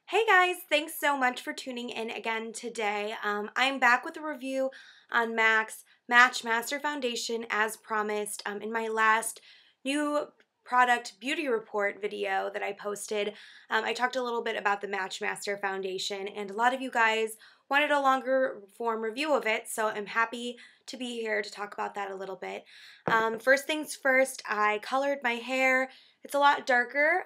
Hey guys, thanks so much for tuning in again today. I'm back with a review on Mac's Matchmaster Foundation as promised. In my last new product beauty report video that I posted, I talked a little bit about the Matchmaster Foundation, and a lot of you guys wanted a longer form review of it, so I'm happy to be here to talk about that a little bit. First things first, I colored my hair. It's a lot darker.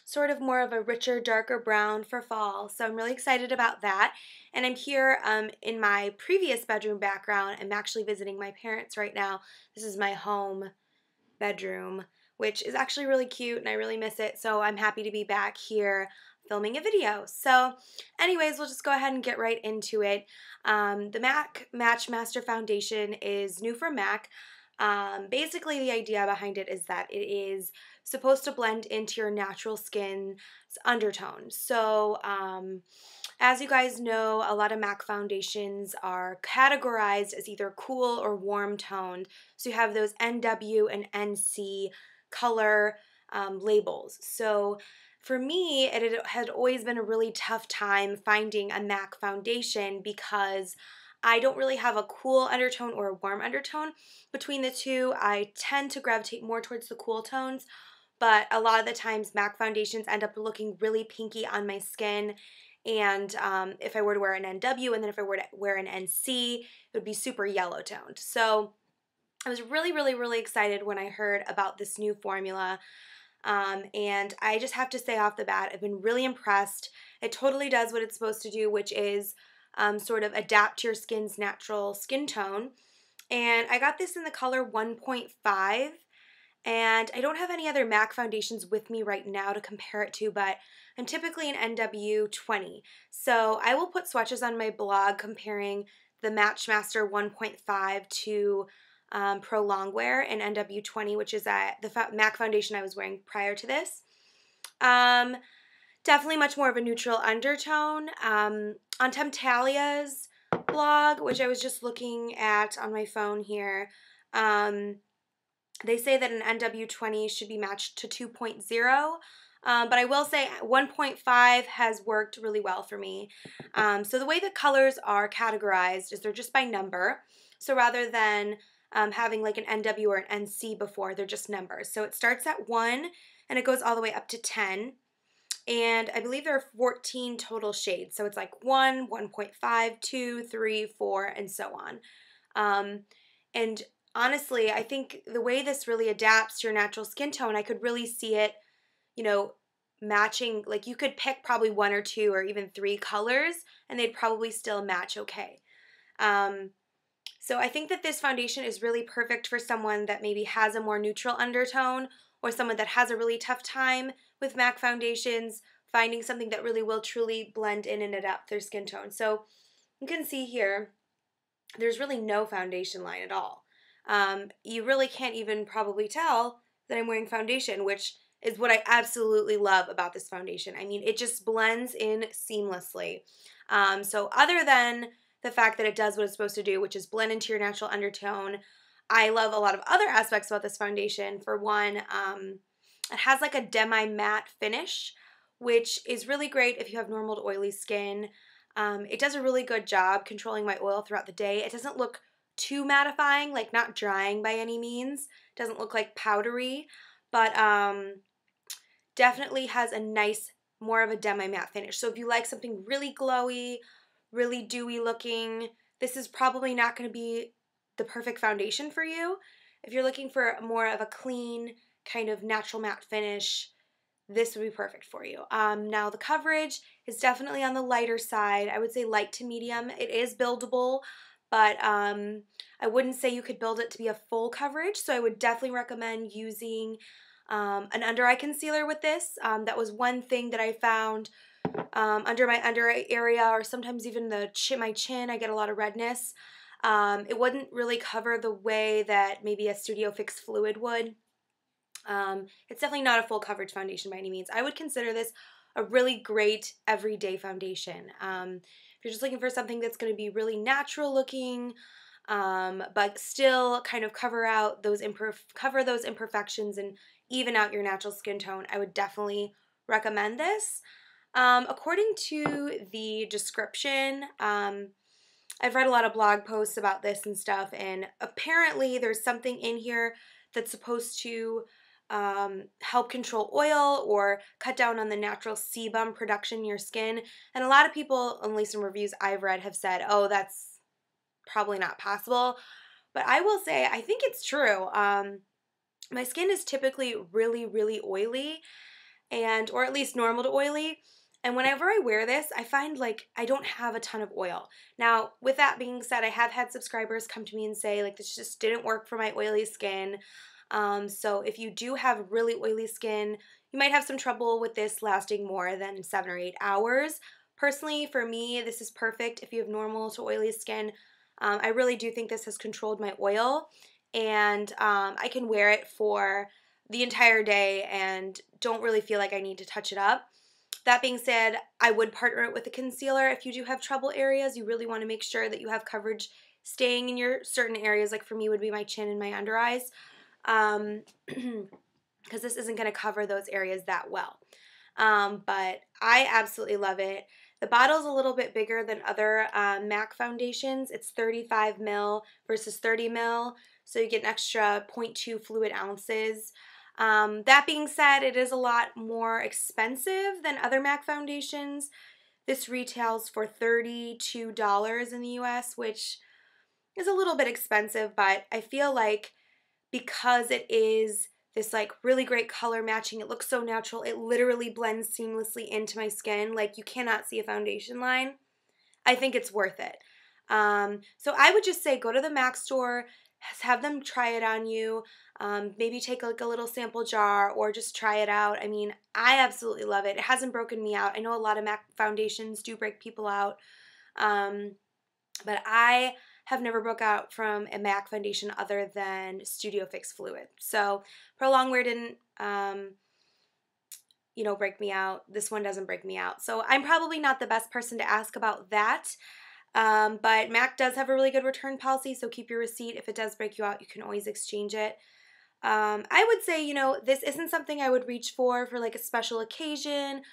Sort of more of a richer, darker brown for fall. So I'm really excited about that. And I'm here in my previous bedroom background. I'm actually visiting my parents right now. This is my home bedroom, which is actually really cute and I really miss it. So I'm happy to be back here filming a video. So anyways, we'll just go ahead and get right into it. The Mac Matchmaster Foundation is new from Mac. Basically, the idea behind it is that it is supposed to blend into your natural skin's undertone. So, as you guys know, a lot of MAC foundations are categorized as either cool or warm toned. So you have those NW and NC color labels. So for me, it had always been a really tough time finding a MAC foundation because I don't really have a cool undertone or a warm undertone. Between the two, I tend to gravitate more towards the cool tones, but a lot of the times MAC foundations end up looking really pinky on my skin. And if I were to wear an NW and then if I were to wear an NC, it would be super yellow toned. So I was really excited when I heard about this new formula. And I just have to say off the bat, I've been really impressed. It totally does what it's supposed to do, which is sort of adapt to your skin's natural skin tone. And I got this in the color 1.5. And I don't have any other MAC foundations with me right now to compare it to, but I'm typically an NW 20. So I will put swatches on my blog comparing the Matchmaster 1.5 to Pro Longwear and NW 20, which is the MAC foundation I was wearing prior to this. Definitely much more of a neutral undertone. On Temptalia's blog, which I was just looking at on my phone here, they say that an NW20 should be matched to 2.0, but I will say 1.5 has worked really well for me. So the way the colors are categorized is they're just by number. So rather than having like an NW or an NC before, they're just numbers. So it starts at 1 and it goes all the way up to 10. And I believe there are 14 total shades. So it's like 1, 1.5, 2, 3, 4, and so on. And honestly, I think the way this really adapts to your natural skin tone, I could really see it, matching. Like you could pick probably 1 or 2 or even 3 colors and they'd probably still match okay. So I think that this foundation is really perfect for someone that maybe has a more neutral undertone or someone that has a really tough time with MAC foundations, finding something that really will truly blend in and adapt their skin tone. So you can see here, there's really no foundation line at all. You really can't even probably tell that I'm wearing foundation, which is what I absolutely love about this foundation. I mean, it just blends in seamlessly. So other than the fact that it does what it's supposed to do, which is blend into your natural undertone, I love a lot of other aspects about this foundation. For one, it has like a demi-matte finish, which is really great if you have normal to oily skin. It does a really good job controlling my oil throughout the day. It doesn't look too mattifying, like not drying by any means. It doesn't look like powdery, but definitely has a nice, more of a demi-matte finish. So if you like something really glowy, really dewy looking, this is probably not going to be the perfect foundation for you. If you're looking for more of a clean, kind of natural matte finish, this would be perfect for you. Now the coverage is definitely on the lighter side. I would say light to medium. It is buildable, but I wouldn't say you could build it to be a full coverage, so I would definitely recommend using an under eye concealer with this. That was one thing that I found under my under eye area, or sometimes even my chin, I get a lot of redness. It wouldn't really cover the way that maybe a Studio Fix fluid would. It's definitely not a full coverage foundation by any means. I would consider this a really great everyday foundation. If you're just looking for something that's going to be really natural looking, but still kind of cover those imperfections and even out your natural skin tone, I would definitely recommend this. According to the description, I've read a lot of blog posts about this and stuff, and apparently there's something in here that's supposed to help control oil or cut down on the natural sebum production in your skin. And a lot of people, at least in reviews I've read, have said, oh, that's probably not possible. But I will say, I think it's true. My skin is typically really, really oily, or at least normal to oily. And whenever I wear this, I find like I don't have a ton of oil. Now, with that being said, I have had subscribers come to me and say like this just didn't work for my oily skin. So if you do have really oily skin, you might have some trouble with this lasting more than 7 or 8 hours. Personally, for me, this is perfect if you have normal to oily skin. I really do think this has controlled my oil, and I can wear it for the entire day and don't really feel like I need to touch it up. That being said, I would partner it with a concealer if you do have trouble areas. You really want to make sure that you have coverage staying in your certain areas, like for me would be my chin and my under eyes, because this isn't going to cover those areas that well. But I absolutely love it. The bottle's a little bit bigger than other MAC foundations. It's 35 ml versus 30 ml, so you get an extra 0.2 fluid ounces. That being said, it is a lot more expensive than other MAC foundations. This retails for $32 in the US, which is a little bit expensive, but I feel like because it is this like really great color matching, it looks so natural, it literally blends seamlessly into my skin, like you cannot see a foundation line. I think it's worth it. So I would just say go to the MAC store, have them try it on you, maybe take like a little sample jar or just try it out. I mean, I absolutely love it. It hasn't broken me out. I know a lot of MAC foundations do break people out, but I have never broke out from a MAC foundation other than Studio Fix Fluid. So Prolong Wear didn't, break me out. This one doesn't break me out. So I'm probably not the best person to ask about that. But MAC does have a really good return policy, so keep your receipt. If it does break you out, you can always exchange it. I would say, this isn't something I would reach for like a special occasion.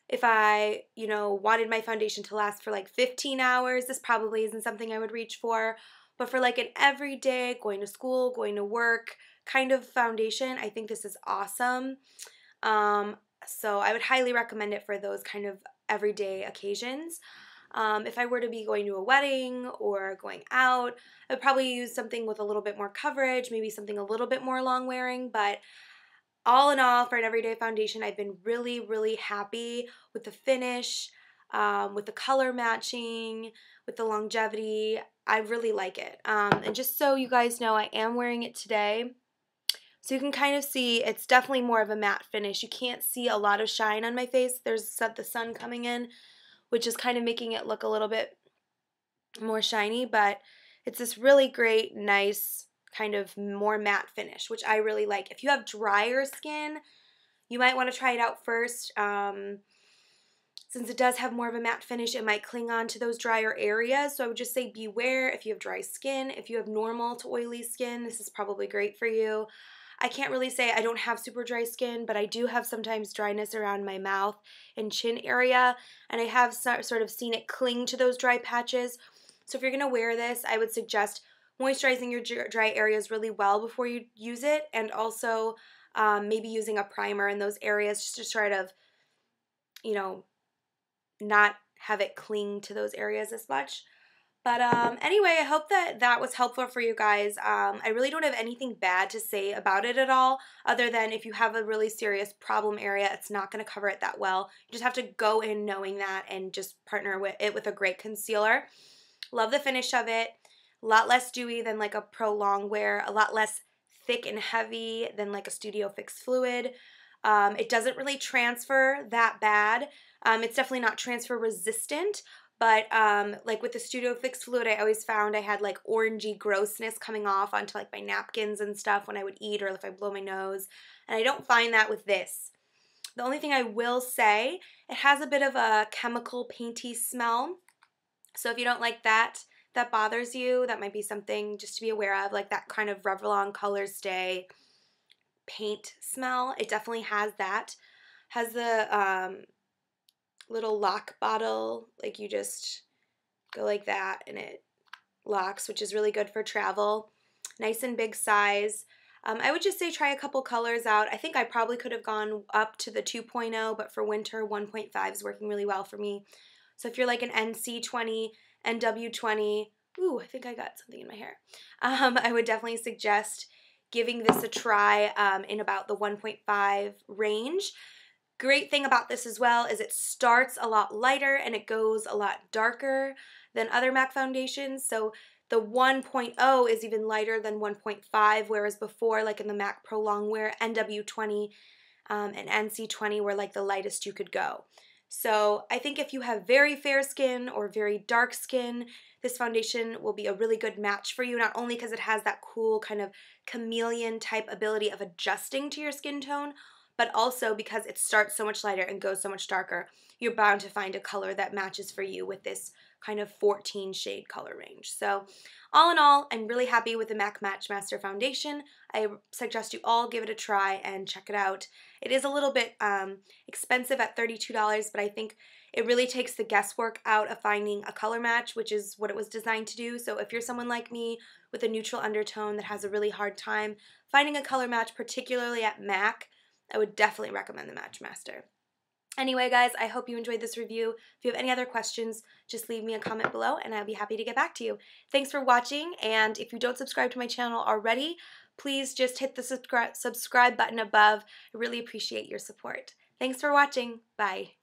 If I, wanted my foundation to last for like 15 hours, this probably isn't something I would reach for. But for like an everyday, going to school, going to work kind of foundation, I think this is awesome. So I would highly recommend it for those kind of everyday occasions. If I were to be going to a wedding or going out, I would probably use something with a little bit more coverage, maybe something a little bit more long wearing, but all in all, for an everyday foundation, I've been really, really happy with the finish, with the color matching, with the longevity. I really like it. And just so you guys know, I am wearing it today. So you can kind of see it's definitely more of a matte finish. You can't see a lot of shine on my face. There's the sun coming in, which is kind of making it look a little bit more shiny, but it's this really great, nice, kind of more matte finish, which I really like. If you have drier skin, you might want to try it out first. Since it does have more of a matte finish, it might cling on to those drier areas. So I would just say beware if you have dry skin. If you have normal to oily skin, this is probably great for you. I can't really say I don't have super dry skin, but I do have sometimes dryness around my mouth and chin area, and I have sort of seen it cling to those dry patches. So if you're going to wear this, I would suggest moisturizing your dry areas really well before you use it, and also maybe using a primer in those areas just to sort of, not have it cling to those areas as much. But anyway, I hope that was helpful for you guys. I really don't have anything bad to say about it at all, other than if you have a really serious problem area, it's not going to cover it that well. You just have to go in knowing that and just partner with a great concealer. Love the finish of it. A lot less dewy than like a Prolong Wear, a lot less thick and heavy than like a Studio Fix Fluid. It doesn't really transfer that bad. It's definitely not transfer resistant, but like with the Studio Fix Fluid, I always found I had like orangey grossness coming off onto like my napkins and stuff when I would eat or if I blow my nose, and I don't find that with this. The only thing I will say, it has a bit of a chemical painty smell, so if you don't like that bothers you, that might be something just to be aware of, like that kind of Revlon Color Stay paint smell. It definitely has that. Has the little lock bottle. Like you just go like that and it locks, which is really good for travel. Nice and big size. I would just say try a couple colors out. I think I probably could have gone up to the 2.0, but for winter, 1.5 is working really well for me. So if you're like an NC20, NW20, ooh, I think I got something in my hair. I would definitely suggest giving this a try in about the 1.5 range. Great thing about this as well is it starts a lot lighter and it goes a lot darker than other MAC foundations. So the 1.0 is even lighter than 1.5, whereas before, like in the MAC Pro Longwear, NW20 and NC20 were like the lightest you could go. So I think if you have very fair skin or very dark skin, this foundation will be a really good match for you, not only because it has that cool kind of chameleon type ability of adjusting to your skin tone, but also because it starts so much lighter and goes so much darker, you're bound to find a color that matches for you with this kind of 14 shade color range. So all in all, I'm really happy with the Mac Matchmaster Foundation. I suggest you all give it a try and check it out. It is a little bit expensive at $32, but I think it really takes the guesswork out of finding a color match, which is what it was designed to do. So if you're someone like me with a neutral undertone that has a really hard time finding a color match, particularly at MAC, I would definitely recommend the Matchmaster. Anyway, guys, I hope you enjoyed this review. If you have any other questions, just leave me a comment below and I'll be happy to get back to you. Thanks for watching, and if you don't subscribe to my channel already, please just hit the subscribe button above. I really appreciate your support. Thanks for watching. Bye.